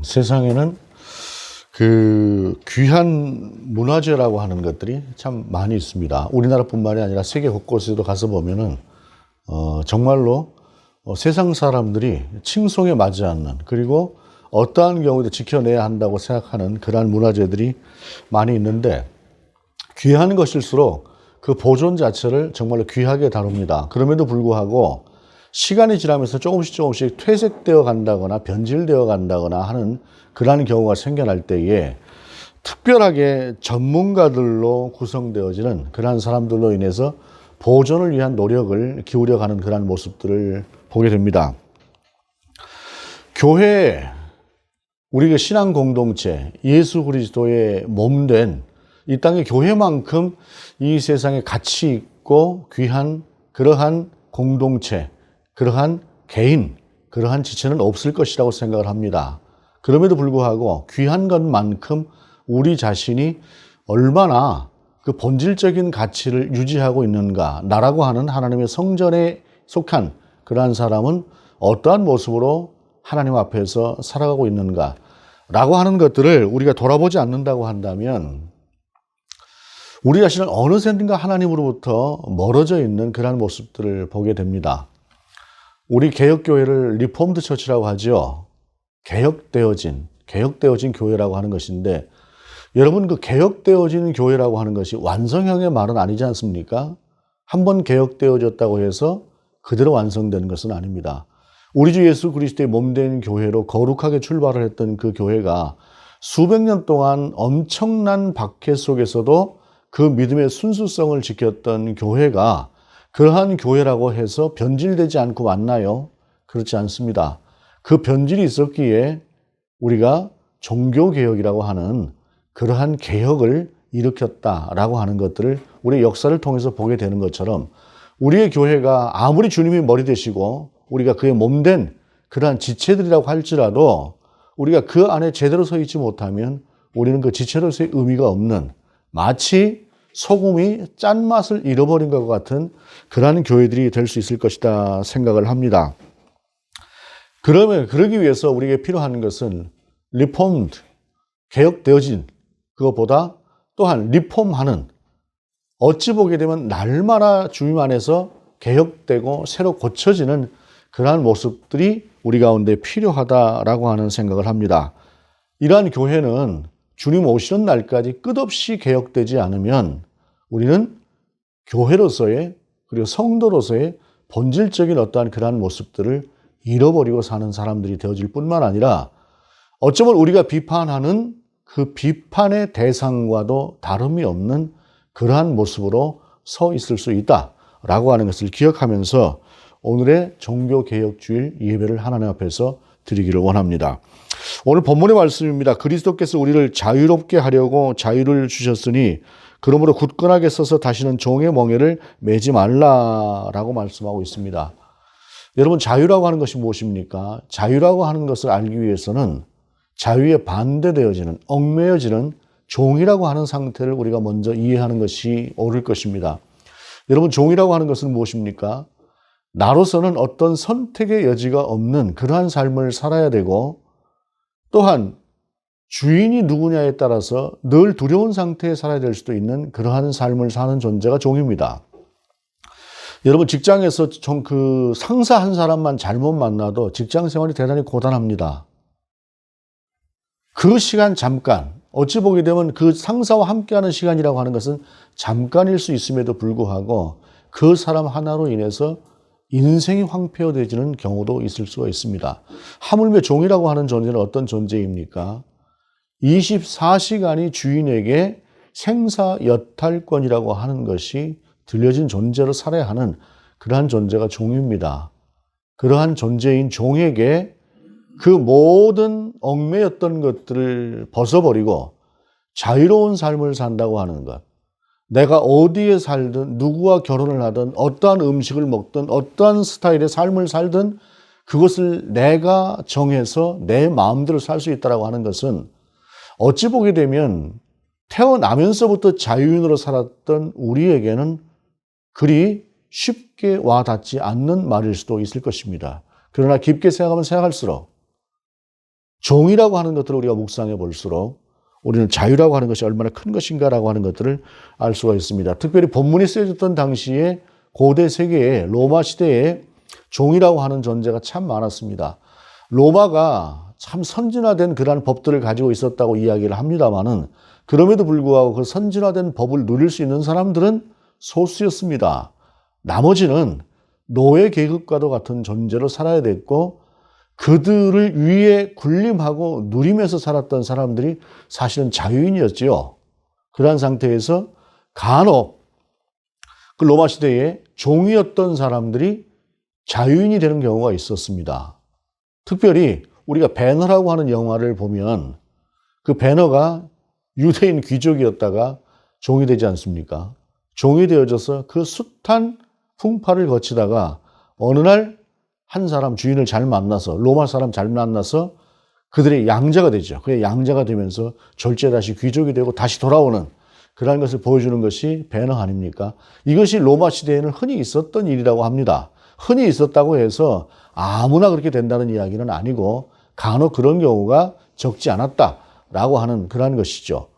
세상에는 그 귀한 문화재라고 하는 것들이 참 많이 있습니다. 우리나라뿐만이 아니라 세계 곳곳에도 가서 보면은 정말로 세상 사람들이 칭송에 맞지 않는, 그리고 어떠한 경우도 지켜내야 한다고 생각하는 그러한 문화재들이 많이 있는데, 귀한 것일수록 그 보존 자체를 정말로 귀하게 다룹니다. 그럼에도 불구하고 시간이 지나면서 조금씩 퇴색되어 간다거나 변질되어 간다거나 하는 그러한 경우가 생겨날 때에 특별하게 전문가들로 구성되어지는 그러한 사람들로 인해서 보존을 위한 노력을 기울여가는 그러한 모습들을 보게 됩니다. 교회, 우리가 신앙 공동체, 예수 그리스도의 몸된 이 땅의 교회만큼 이 세상에 가치 있고 귀한 그러한 공동체, 그러한 개인, 그러한 지체는 없을 것이라고 생각을 합니다. 그럼에도 불구하고 귀한 것만큼 우리 자신이 얼마나 그 본질적인 가치를 유지하고 있는가, 나라고 하는 하나님의 성전에 속한 그러한 사람은 어떠한 모습으로 하나님 앞에서 살아가고 있는가 라고 하는 것들을 우리가 돌아보지 않는다고 한다면 우리 자신은 어느샌가 하나님으로부터 멀어져 있는 그러한 모습들을 보게 됩니다. 우리 개혁교회를 리폼드 처치라고 하죠. 개혁되어진 교회라고 하는 것인데, 여러분, 그 개혁되어진 교회라고 하는 것이 완성형의 말은 아니지 않습니까? 한번 개혁되어졌다고 해서 그대로 완성되는 것은 아닙니다. 우리 주 예수 그리스도의 몸된 교회로 거룩하게 출발을 했던 그 교회가 수백 년 동안 엄청난 박해 속에서도 그 믿음의 순수성을 지켰던 교회가 그러한 교회라고 해서 변질되지 않고 왔나요? 그렇지 않습니다. 그 변질이 있었기에 우리가 종교개혁이라고 하는 그러한 개혁을 일으켰다라고 하는 것들을 우리의 역사를 통해서 보게 되는 것처럼, 우리의 교회가 아무리 주님이 머리 되시고 우리가 그의 몸된 그러한 지체들이라고 할지라도 우리가 그 안에 제대로 서 있지 못하면 우리는 그 지체로서의 의미가 없는, 마치 소금이 짠맛을 잃어버린 것과 같은 그러한 교회들이 될 수 있을 것이다 생각을 합니다. 그러기 위해서 우리에게 필요한 것은 리폼드, 개혁되어진, 그것보다 또한 리폼하는, 어찌 보게 되면 날마다 주님 안에서 개혁되고 새로 고쳐지는 그러한 모습들이 우리 가운데 필요하다라고 하는 생각을 합니다. 이러한 교회는 주님 오시는 날까지 끝없이 개혁되지 않으면 우리는 교회로서의, 그리고 성도로서의 본질적인 어떠한 그러한 모습들을 잃어버리고 사는 사람들이 되어질 뿐만 아니라 어쩌면 우리가 비판하는 그 비판의 대상과도 다름이 없는 그러한 모습으로 서 있을 수 있다라고 하는 것을 기억하면서 오늘의 종교개혁주일 예배를 하나님 앞에서 드리기를 원합니다. 오늘 본문의 말씀입니다. 그리스도께서 우리를 자유롭게 하려고 자유를 주셨으니 그러므로 굳건하게 서서 다시는 종의 멍에를 매지 말라라고 말씀하고 있습니다. 여러분, 자유라고 하는 것이 무엇입니까? 자유라고 하는 것을 알기 위해서는 자유에 반대되어지는, 얽매여지는 종이라고 하는 상태를 우리가 먼저 이해하는 것이 옳을 것입니다. 여러분, 종이라고 하는 것은 무엇입니까? 나로서는 어떤 선택의 여지가 없는 그러한 삶을 살아야 되고, 또한 주인이 누구냐에 따라서 늘 두려운 상태에 살아야 될 수도 있는 그러한 삶을 사는 존재가 종입니다. 여러분, 직장에서 그 상사 한 사람만 잘못 만나도 직장 생활이 대단히 고단합니다. 그 시간 잠깐, 어찌 보게 되면 그 상사와 함께하는 시간이라고 하는 것은 잠깐일 수 있음에도 불구하고 그 사람 하나로 인해서 인생이 황폐화되지는 경우도 있을 수가 있습니다. 하물며 종이라고 하는 존재는 어떤 존재입니까? 24시간이 주인에게 생사여탈권이라고 하는 것이 들려진 존재로 살아야 하는 그러한 존재가 종입니다. 그러한 존재인 종에게 그 모든 얽매였던 것들을 벗어버리고 자유로운 삶을 산다고 하는 것, 내가 어디에 살든 누구와 결혼을 하든 어떠한 음식을 먹든 어떠한 스타일의 삶을 살든 그것을 내가 정해서 내 마음대로 살 수 있다고 하는 것은 어찌 보게 되면 태어나면서부터 자유인으로 살았던 우리에게는 그리 쉽게 와닿지 않는 말일 수도 있을 것입니다. 그러나 깊게 생각하면 생각할수록 종이라고 하는 것들을 우리가 묵상해 볼수록 우리는 자유라고 하는 것이 얼마나 큰 것인가라고 하는 것들을 알 수가 있습니다. 특별히 본문이 쓰여졌던 당시에 고대 세계에 로마 시대에 종이라고 하는 존재가 참 많았습니다. 로마가 참 선진화된 그러한 법들을 가지고 있었다고 이야기를 합니다마는 그럼에도 불구하고 그 선진화된 법을 누릴 수 있는 사람들은 소수였습니다. 나머지는 노예 계급과도 같은 존재로 살아야 됐고 그들을 위에 군림하고 누리면서 살았던 사람들이 사실은 자유인이었지요. 그러한 상태에서 간혹 그 로마 시대에 종이었던 사람들이 자유인이 되는 경우가 있었습니다. 특별히 우리가 배너라고 하는 영화를 보면 그 배너가 유대인 귀족이었다가 종이 되지 않습니까? 종이 되어져서 그 숱한 풍파를 거치다가 어느 날 한 사람 주인을 잘 만나서 로마 사람 잘 만나서 그들의 양자가 되죠. 그의 양자가 되면서 졸지에 다시 귀족이 되고 다시 돌아오는 그러한 것을 보여주는 것이 배너 아닙니까? 이것이 로마 시대에는 흔히 있었던 일이라고 합니다. 흔히 있었다고 해서 아무나 그렇게 된다는 이야기는 아니고 간혹 그런 경우가 적지 않았다라고 하는 그러한 것이죠.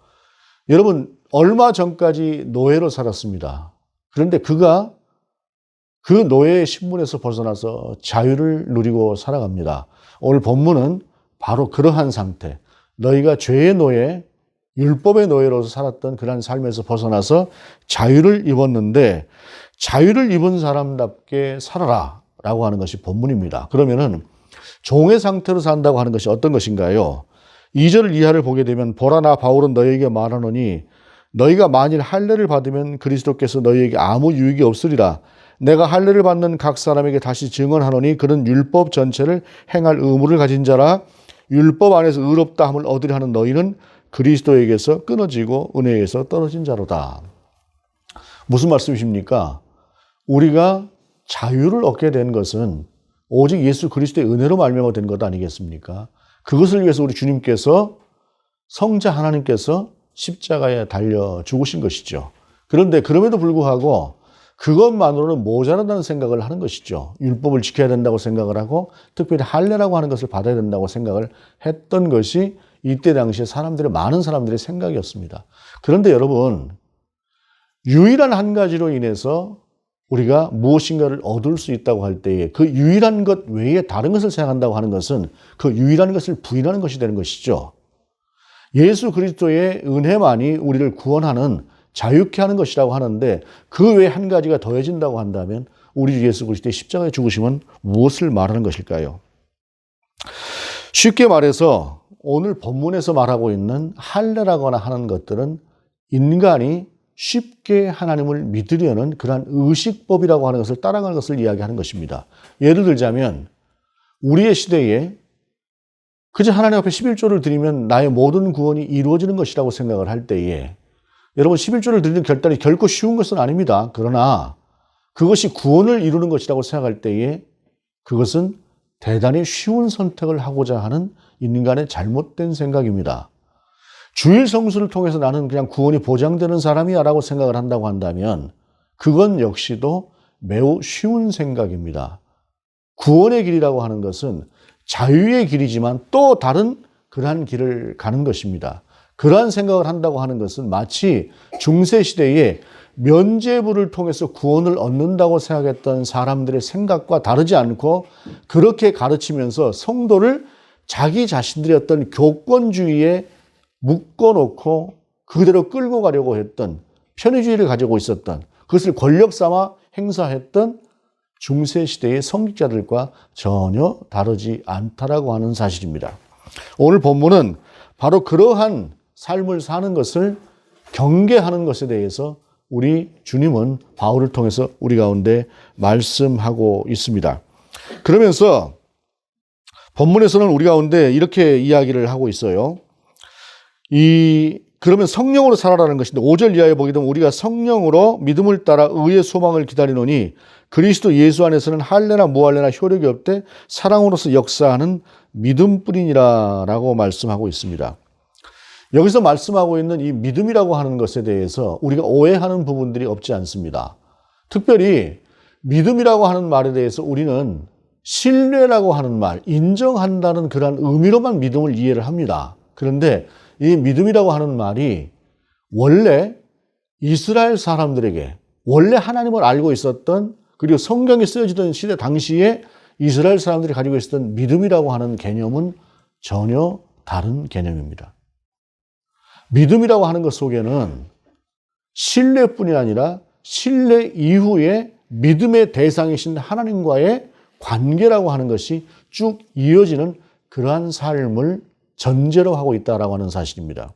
여러분 얼마 전까지 노예로 살았습니다. 그런데 그가 그 노예의 신분에서 벗어나서 자유를 누리고 살아갑니다. 오늘 본문은 바로 그러한 상태, 너희가 죄의 노예, 율법의 노예로서 살았던 그러한 삶에서 벗어나서 자유를 입었는데 자유를 입은 사람답게 살아라 라고 하는 것이 본문입니다. 그러면은 종의 상태로 산다고 하는 것이 어떤 것인가요? 2절 이하를 보게 되면 보라 나 바울은 너희에게 말하노니 너희가 만일 할례를 받으면 그리스도께서 너희에게 아무 유익이 없으리라. 내가 할례를 받는 각 사람에게 다시 증언하노니 그는 율법 전체를 행할 의무를 가진 자라. 율법 안에서 의롭다 함을 얻으려 하는 너희는 그리스도에게서 끊어지고 은혜에서 떨어진 자로다. 무슨 말씀이십니까? 우리가 자유를 얻게 된 것은 오직 예수 그리스도의 은혜로 말미암아 된 것 아니겠습니까? 그것을 위해서 우리 주님께서 성자 하나님께서 십자가에 달려 죽으신 것이죠. 그런데 그럼에도 불구하고 그것만으로는 모자란다는 생각을 하는 것이죠. 율법을 지켜야 된다고 생각을 하고 특별히 할례라고 하는 것을 받아야 된다고 생각을 했던 것이 이때 당시에 많은 사람들의 생각이었습니다. 그런데 여러분, 유일한 한 가지로 인해서 우리가 무엇인가를 얻을 수 있다고 할 때에 그 유일한 것 외에 다른 것을 생각한다고 하는 것은 그 유일한 것을 부인하는 것이 되는 것이죠. 예수 그리스도의 은혜만이 우리를 구원하는 자유케 하는 것이라고 하는데 그 외에 한 가지가 더해진다고 한다면 우리 주 예수 그리스도의 십자가의 죽으심은 무엇을 말하는 것일까요? 쉽게 말해서 오늘 본문에서 말하고 있는 할례라거나 하는 것들은 인간이 쉽게 하나님을 믿으려는 그러한 의식법이라고 하는 것을 따라가는 것을 이야기하는 것입니다. 예를 들자면 우리의 시대에 그저 하나님 앞에 11조를 드리면 나의 모든 구원이 이루어지는 것이라고 생각을 할 때에 여러분 11조를 드리는 결단이 결코 쉬운 것은 아닙니다. 그러나 그것이 구원을 이루는 것이라고 생각할 때에 그것은 대단히 쉬운 선택을 하고자 하는 인간의 잘못된 생각입니다. 주일 성수를 통해서 나는 그냥 구원이 보장되는 사람이야 라고 생각을 한다고 한다면 그건 역시도 매우 쉬운 생각입니다. 구원의 길이라고 하는 것은 자유의 길이지만 또 다른 그러한 길을 가는 것입니다. 그러한 생각을 한다고 하는 것은 마치 중세시대에 면죄부를 통해서 구원을 얻는다고 생각했던 사람들의 생각과 다르지 않고 그렇게 가르치면서 성도를 자기 자신들의 어떤 교권주의에 묶어놓고 그대로 끌고 가려고 했던 편의주의를 가지고 있었던 그것을 권력 삼아 행사했던 중세시대의 성직자들과 전혀 다르지 않다라고 하는 사실입니다. 오늘 본문은 바로 그러한 삶을 사는 것을 경계하는 것에 대해서 우리 주님은 바울을 통해서 우리 가운데 말씀하고 있습니다. 그러면서 본문에서는 우리 가운데 이렇게 이야기를 하고 있어요. 그러면 성령으로 살아라는 것인데 5절 이하에 보게 되면 우리가 성령으로 믿음을 따라 의의 소망을 기다리노니 그리스도 예수 안에서는 할례나 무할례나 효력이 없되 사랑으로서 역사하는 믿음뿐이니라 라고 말씀하고 있습니다. 여기서 말씀하고 있는 이 믿음이라고 하는 것에 대해서 우리가 오해하는 부분들이 없지 않습니다. 특별히 믿음이라고 하는 말에 대해서 우리는 신뢰라고 하는 말, 인정한다는 그런 의미로만 믿음을 이해를 합니다. 그런데 이 믿음이라고 하는 말이 원래 이스라엘 사람들에게 원래 하나님을 알고 있었던, 그리고 성경이 쓰여지던 시대 당시에 이스라엘 사람들이 가지고 있었던 믿음이라고 하는 개념은 전혀 다른 개념입니다. 믿음이라고 하는 것 속에는 신뢰뿐이 아니라 신뢰 이후에 믿음의 대상이신 하나님과의 관계라고 하는 것이 쭉 이어지는 그러한 삶을 전제로 하고 있다라고 하는 사실입니다.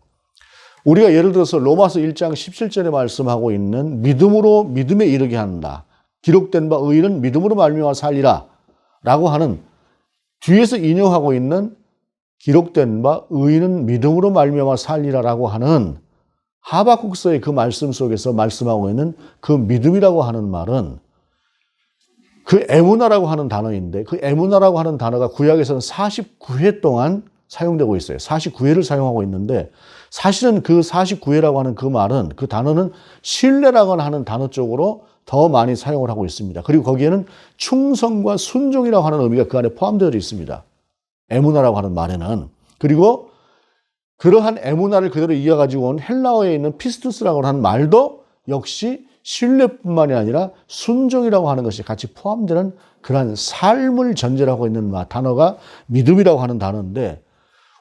우리가 예를 들어서 로마서 1장 17절에 말씀하고 있는 믿음으로 믿음에 이르게 한다. 기록된 바 의인은 믿음으로 말미암아 살리라 라고 하는, 뒤에서 인용하고 있는 기록된 바 의인은 믿음으로 말미암아 살리라라고 하는 하박국서의 그 말씀 속에서 말씀하고 있는 그 믿음이라고 하는 말은 그 에무나라고 하는 단어인데, 그 에무나라고 하는 단어가 구약에서는 49회 동안 사용되고 있어요. 49회를 사용하고 있는데, 사실은 그 49회라고 하는 그 말은, 그 단어는 신뢰라고 하는 단어 쪽으로 더 많이 사용을 하고 있습니다. 그리고 거기에는 충성과 순종이라고 하는 의미가 그 안에 포함되어 있습니다. 에무나라고 하는 말에는. 그리고 그러한 에무나를 그대로 이어가지고 온 헬라어에 있는 피스투스라고 하는 말도 역시 신뢰뿐만이 아니라 순종이라고 하는 것이 같이 포함되는 그러한 삶을 전제로 하고 있는 단어가 믿음이라고 하는 단어인데,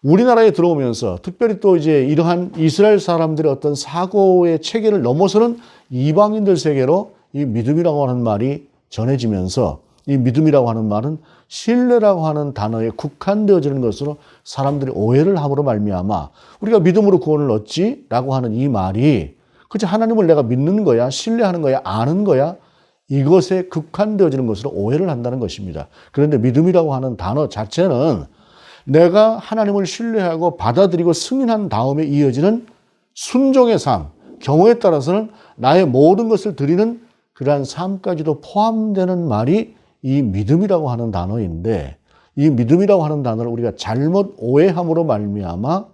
우리나라에 들어오면서 특별히 또 이제 이러한 이스라엘 사람들의 어떤 사고의 체계를 넘어서는 이방인들 세계로 이 믿음이라고 하는 말이 전해지면서, 이 믿음이라고 하는 말은 신뢰라고 하는 단어에 국한되어지는 것으로 사람들이 오해를 함으로 말미암아 우리가 믿음으로 구원을 얻지 라고 하는 이 말이 그치 하나님을 내가 믿는 거야, 신뢰하는 거야, 아는 거야, 이것에 국한되어지는 것으로 오해를 한다는 것입니다. 그런데 믿음이라고 하는 단어 자체는 내가 하나님을 신뢰하고 받아들이고 승인한 다음에 이어지는 순종의 삶, 경우에 따라서는 나의 모든 것을 드리는 그러한 삶까지도 포함되는 말이 이 믿음이라고 하는 단어인데, 이 믿음이라고 하는 단어를 우리가 잘못 오해함으로 말미암아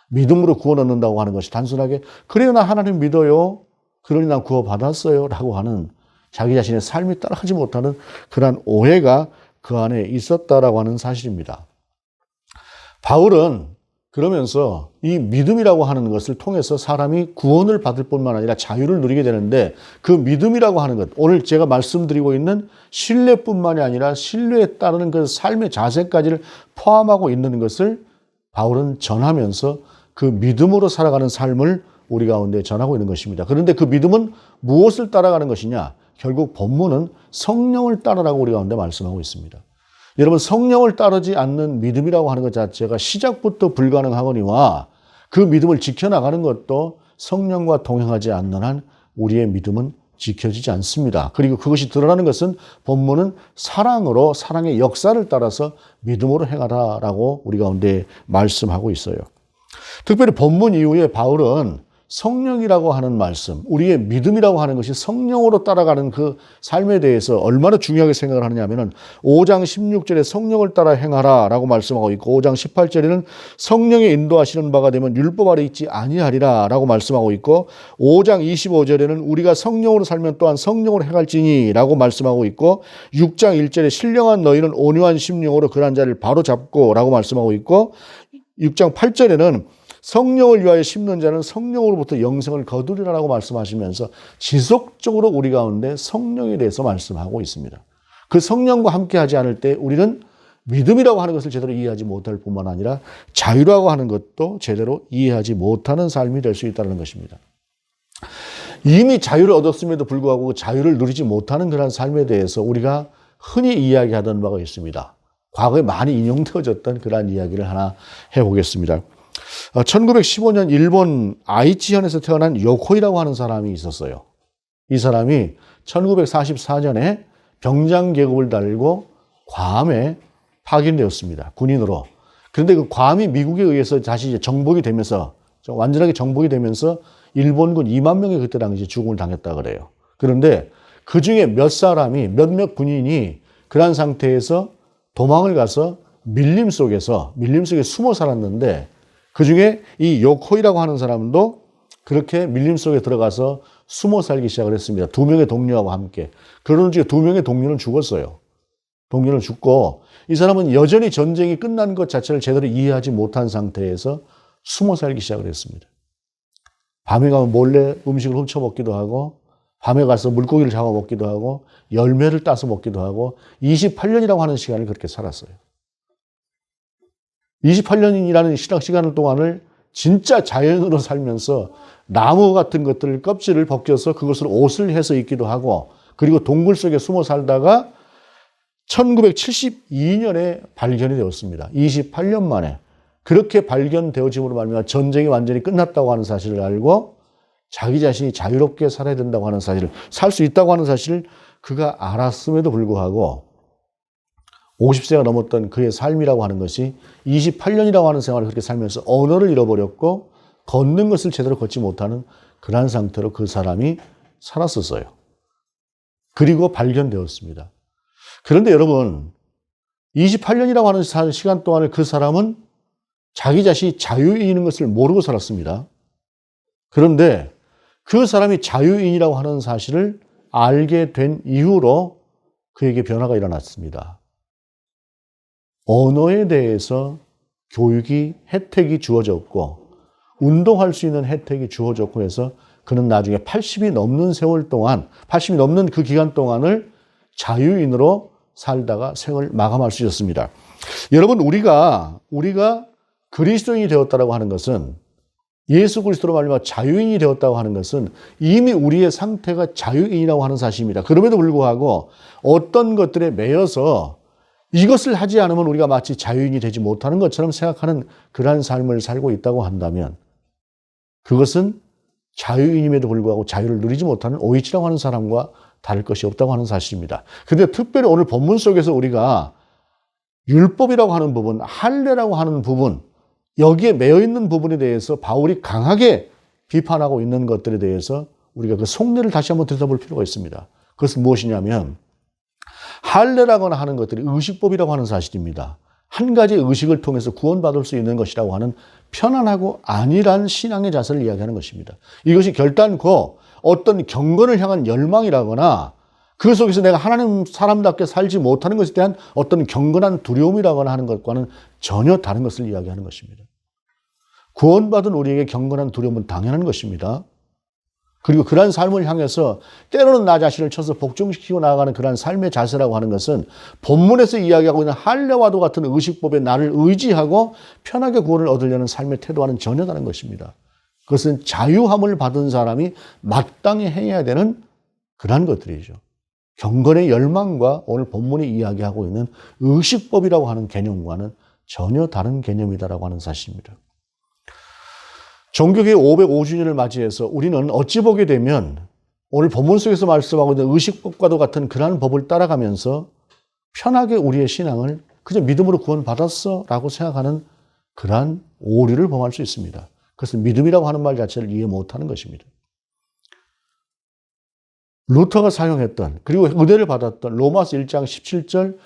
믿음으로 구원 얻는다고 하는 것이 단순하게 그래요 나 하나님 믿어요, 그러니 난 구원받았어요 라고 하는 자기 자신의 삶이 따라가지 못하는 그러한 오해가 그 안에 있었다라고 하는 사실입니다. 바울은 그러면서 이 믿음이라고 하는 것을 통해서 사람이 구원을 받을 뿐만 아니라 자유를 누리게 되는데, 그 믿음이라고 하는 것, 오늘 제가 말씀드리고 있는 신뢰뿐만이 아니라 신뢰에 따르는 그 삶의 자세까지를 포함하고 있는 것을 바울은 전하면서 그 믿음으로 살아가는 삶을 우리 가운데 전하고 있는 것입니다. 그런데 그 믿음은 무엇을 따라가는 것이냐? 결국 본문은 성령을 따르라고 우리 가운데 말씀하고 있습니다. 여러분, 성령을 따르지 않는 믿음이라고 하는 것 자체가 시작부터 불가능하거니와 그 믿음을 지켜나가는 것도 성령과 동행하지 않는 한 우리의 믿음은 지켜지지 않습니다. 그리고 그것이 드러나는 것은 본문은 사랑으로, 사랑의 역사를 따라서 믿음으로 행하라라고 우리 가운데 말씀하고 있어요. 특별히 본문 이후에 바울은 성령이라고 하는 말씀, 우리의 믿음이라고 하는 것이 성령으로 따라가는 그 삶에 대해서 얼마나 중요하게 생각을 하느냐 하면은 5장 16절에 성령을 따라 행하라 라고 말씀하고 있고, 5장 18절에는 성령의 인도하시는 바가 되면 율법 아래 있지 아니하리라 라고 말씀하고 있고, 5장 25절에는 우리가 성령으로 살면 또한 성령으로 행할지니 라고 말씀하고 있고, 6장 1절에 신령한 너희는 온유한 심령으로 그러한 자를 바로 잡고 라고 말씀하고 있고, 6장 8절에는 성령을 위하여 심는 자는 성령으로부터 영생을 거두리라라고 말씀하시면서 지속적으로 우리 가운데 성령에 대해서 말씀하고 있습니다. 그 성령과 함께 하지 않을 때 우리는 믿음이라고 하는 것을 제대로 이해하지 못할 뿐만 아니라 자유라고 하는 것도 제대로 이해하지 못하는 삶이 될 수 있다는 것입니다. 이미 자유를 얻었음에도 불구하고 그 자유를 누리지 못하는 그런 삶에 대해서 우리가 흔히 이야기하던 바가 있습니다. 과거에 많이 인용되어졌던 그러한 이야기를 하나 해보겠습니다. 1915년 일본 아이치현에서 태어난 요코이라고 하는 사람이 있었어요. 이 사람이 1944년에 병장 계급을 달고 괌에 파견되었습니다. 군인으로. 그런데 그 괌이 미국에 의해서 다시 이제 정복이 되면서, 완전하게 정복이 되면서 일본군 2만 명이 그때 당시 죽음을 당했다 그래요. 그런데 그 중에 몇몇 군인이 그런 상태에서 도망을 가서 밀림 속에 숨어 살았는데, 그 중에 이 요코이라고 하는 사람도 그렇게 밀림 속에 들어가서 숨어 살기 시작을 했습니다. 2명의 동료하고 함께. 그러는 중에 2명의 동료는 죽었어요. 동료는 죽고 이 사람은 여전히 전쟁이 끝난 것 자체를 제대로 이해하지 못한 상태에서 숨어 살기 시작을 했습니다. 밤에 가면 몰래 음식을 훔쳐 먹기도 하고 밤에 가서 물고기를 잡아 먹기도 하고 열매를 따서 먹기도 하고 28년이라고 하는 시간을 그렇게 살았어요. 28년이라는 시간 동안을 진짜 자연으로 살면서 나무 같은 것들 껍질을 벗겨서 그것으로 옷을 해서 입기도 하고 그리고 동굴 속에 숨어 살다가 1972년에 발견이 되었습니다. 28년 만에 그렇게 발견되어짐으로 말미암아 전쟁이 완전히 끝났다고 하는 사실을 알고 자기 자신이 자유롭게 살아야 된다고 하는 사실을 살 수 있다고 하는 사실을 그가 알았음에도 불구하고 50세가 넘었던 그의 삶이라고 하는 것이 28년이라고 하는 생활을 그렇게 살면서 언어를 잃어버렸고 걷는 것을 제대로 걷지 못하는 그러한 상태로 그 사람이 살았었어요. 그리고 발견되었습니다. 그런데 여러분 28년이라고 하는 시간 동안을 그 사람은 자기 자신이 자유인인 것을 모르고 살았습니다. 그런데 그 사람이 자유인이라고 하는 사실을 알게 된 이후로 그에게 변화가 일어났습니다. 언어에 대해서 교육이 혜택이 주어졌고 운동할 수 있는 혜택이 주어졌고 해서 그는 나중에 80이 넘는 세월 동안 80이 넘는 그 기간 동안을 자유인으로 살다가 생을 마감할 수 있었습니다. 여러분 우리가 그리스도인이 되었다고 하는 것은 예수 그리스도로 말미암아 자유인이 되었다고 하는 것은 이미 우리의 상태가 자유인이라고 하는 사실입니다. 그럼에도 불구하고 어떤 것들에 매여서 이것을 하지 않으면 우리가 마치 자유인이 되지 못하는 것처럼 생각하는 그러한 삶을 살고 있다고 한다면 그것은 자유인임에도 불구하고 자유를 누리지 못하는 오이치라고 하는 사람과 다를 것이 없다고 하는 사실입니다. 그런데 특별히 오늘 본문 속에서 우리가 율법이라고 하는 부분, 할례라고 하는 부분, 여기에 매여 있는 부분에 대해서 바울이 강하게 비판하고 있는 것들에 대해서 우리가 그 속내를 다시 한번 들여다볼 필요가 있습니다. 그것은 무엇이냐면 할례라고 하는 것들이 의식법이라고 하는 사실입니다. 한 가지 의식을 통해서 구원받을 수 있는 것이라고 하는 편안하고 안일한 신앙의 자세를 이야기하는 것입니다. 이것이 결단코 어떤 경건을 향한 열망이라거나 그 속에서 내가 하나님 사람답게 살지 못하는 것에 대한 어떤 경건한 두려움이라거나 하는 것과는 전혀 다른 것을 이야기하는 것입니다. 구원받은 우리에게 경건한 두려움은 당연한 것입니다. 그리고 그러한 삶을 향해서 때로는 나 자신을 쳐서 복종시키고 나아가는 그러한 삶의 자세라고 하는 것은 본문에서 이야기하고 있는 할례와도 같은 의식법에 나를 의지하고 편하게 구원을 얻으려는 삶의 태도와는 전혀 다른 것입니다. 그것은 자유함을 받은 사람이 마땅히 해야 되는 그러한 것들이죠. 경건의 열망과 오늘 본문이 이야기하고 있는 의식법이라고 하는 개념과는 전혀 다른 개념이다라고 하는 사실입니다. 종교개혁 505주년을 맞이해서 우리는 어찌 보게 되면 오늘 본문 속에서 말씀하고 있는 의식법과도 같은 그러한 법을 따라가면서 편하게 우리의 신앙을 그저 믿음으로 구원받았어 라고 생각하는 그러한 오류를 범할 수 있습니다. 그것은 믿음이라고 하는 말 자체를 이해 못하는 것입니다. 루터가 사용했던 그리고 은혜를 받았던 로마서 1장 17절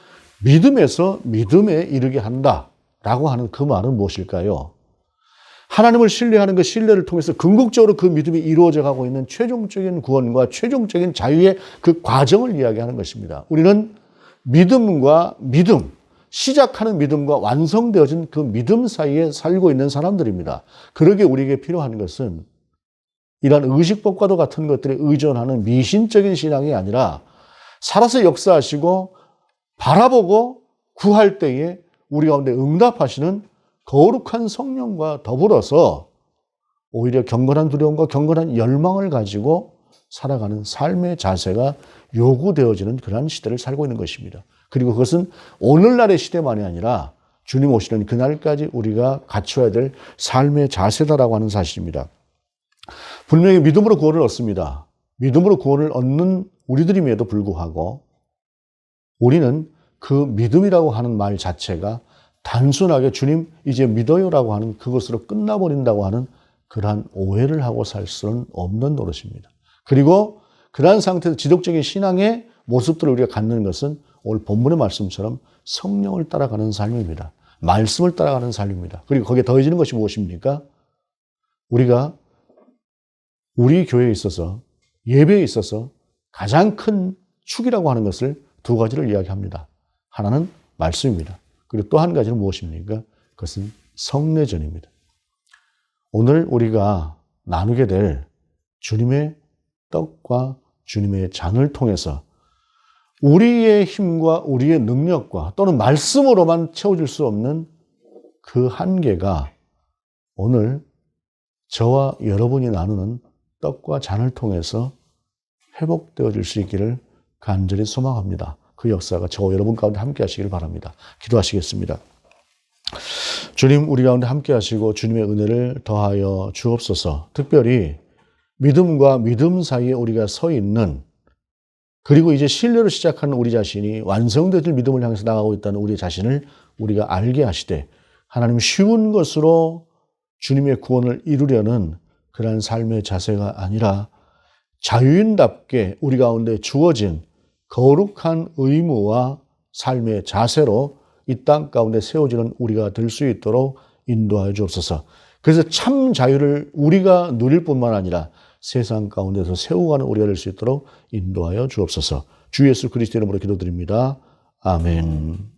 믿음에서 믿음에 이르게 한다라고 하는 그 말은 무엇일까요? 하나님을 신뢰하는 그 신뢰를 통해서 궁극적으로 그 믿음이 이루어져 가고 있는 최종적인 구원과 최종적인 자유의 그 과정을 이야기하는 것입니다. 우리는 믿음과 믿음, 시작하는 믿음과 완성되어진 그 믿음 사이에 살고 있는 사람들입니다. 그러기에 우리에게 필요한 것은 이러한 의식법과도 같은 것들에 의존하는 미신적인 신앙이 아니라 살아서 역사하시고 바라보고 구할 때에 우리 가운데 응답하시는 거룩한 성령과 더불어서 오히려 경건한 두려움과 경건한 열망을 가지고 살아가는 삶의 자세가 요구되어지는 그러한 시대를 살고 있는 것입니다. 그리고 그것은 오늘날의 시대만이 아니라 주님 오시는 그날까지 우리가 갖춰야 될 삶의 자세다라고 하는 사실입니다. 분명히 믿음으로 구원을 얻습니다. 믿음으로 구원을 얻는 우리들임에도 불구하고 우리는 그 믿음이라고 하는 말 자체가 단순하게 주님 이제 믿어요라고 하는 그것으로 끝나버린다고 하는 그러한 오해를 하고 살 수는 없는 노릇입니다. 그리고 그러한 상태에서 지속적인 신앙의 모습들을 우리가 갖는 것은 오늘 본문의 말씀처럼 성령을 따라가는 삶입니다. 말씀을 따라가는 삶입니다. 그리고 거기에 더해지는 것이 무엇입니까? 우리가 우리 교회에 있어서 예배에 있어서 가장 큰 축이라고 하는 것을 두 가지를 이야기합니다. 하나는 말씀입니다. 그리고 또 한 가지는 무엇입니까? 그것은 성례전입니다. 오늘 우리가 나누게 될 주님의 떡과 주님의 잔을 통해서 우리의 힘과 우리의 능력과 또는 말씀으로만 채워질 수 없는 그 한계가 오늘 저와 여러분이 나누는 떡과 잔을 통해서 회복되어질 수 있기를 간절히 소망합니다. 그 역사가 저와 여러분 가운데 함께 하시길 바랍니다. 기도하시겠습니다. 주님, 우리 가운데 함께 하시고 주님의 은혜를 더하여 주옵소서. 특별히 믿음과 믿음 사이에 우리가 서 있는, 그리고 이제 신뢰로 시작하는 우리 자신이 완성될 믿음을 향해서 나가고 있다는 우리 자신을 우리가 알게 하시되, 하나님 쉬운 것으로 주님의 구원을 이루려는 그러한 삶의 자세가 아니라 자유인답게 우리 가운데 주어진 거룩한 의무와 삶의 자세로 이 땅 가운데 세워지는 우리가 될 수 있도록 인도하여 주옵소서. 그래서 참 자유를 우리가 누릴 뿐만 아니라 세상 가운데서 세워가는 우리가 될 수 있도록 인도하여 주옵소서. 주 예수 그리스도 이름으로 기도드립니다. 아멘.